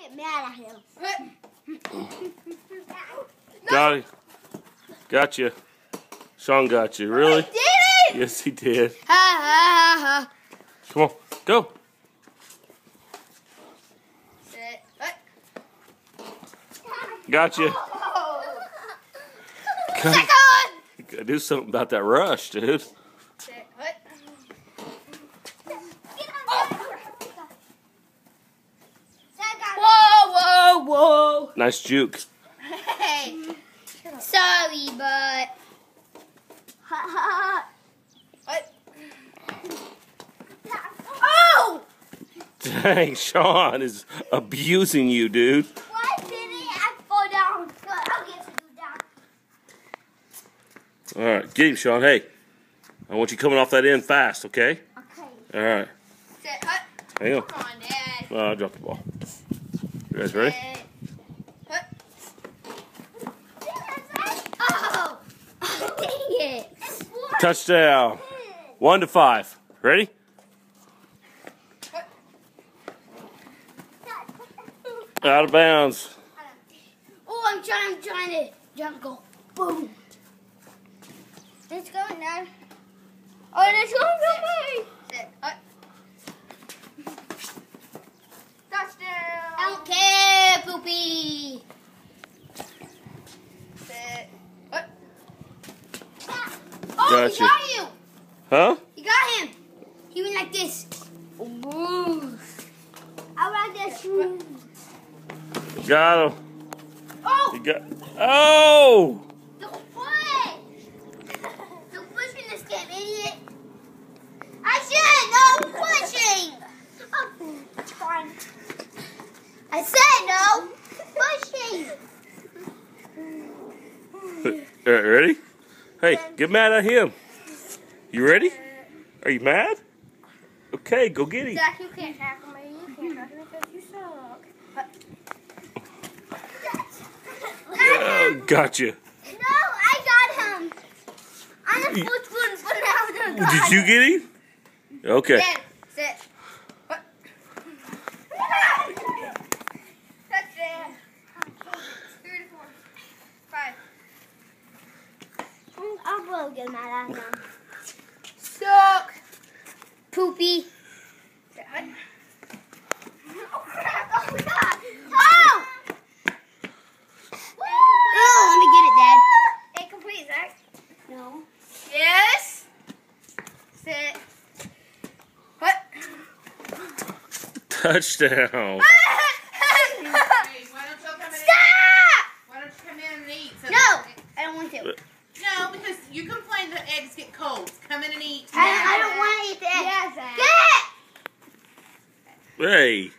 Get mad at him. Got it. Got you. Sean got you. Really? He did it! Yes, he did. Ha ha ha. Come on, go. Sit. Got you. Second. Gotta do something about that rush, dude. Sit. Whoa, whoa, whoa. Nice juke. Hey. Sorry, but. Oh! Dang, Sean is abusing you, dude. Why didn't I fall down? I'll get to go down. All right, get him, Sean. Hey, I want you coming off that end fast, okay? Okay. All right. Sit. Hang on. Come on, Dad. I dropped the ball. You guys ready? Oh! Dang it. Touchdown. 1-5. Ready? Out of bounds. Oh, I'm trying to jump, go. Boom. It's going now. Oh, it's going to me. Sit. Touchdown. I don't care, Poopy. Sit. Oh, Gotcha. he got you. Huh? You got him. He went like this. Ooh. I like this. Got him. Oh! You got. Oh! Don't push! Don't push in this game, idiot! I said no pushing! Oh, it's fine. I said no pushing! All right, ready? Hey, get mad at him. You ready? Are you mad? Okay, go get him. Zach, you can't tackle me. You can't tackle me because you suck. Oh, gotcha. No, I got him. I'm the first one, but now the Did you get him? Okay. Dad, sit. Touchdown. 3 to 4. 5. I'm really good mad at him. Suck. Poopy. Oh, crap. Oh, God. Oh! Oh, let me get it, Dad. Incomplete, Zach. No. Yes. Sit. What? Touchdown. Hey, why don't you come in? Stop! Why don't you come in and eat? So No, I don't want to. No, because you complain that eggs get cold. Come in and eat. I don't want to eat the egg. Yes, Hey.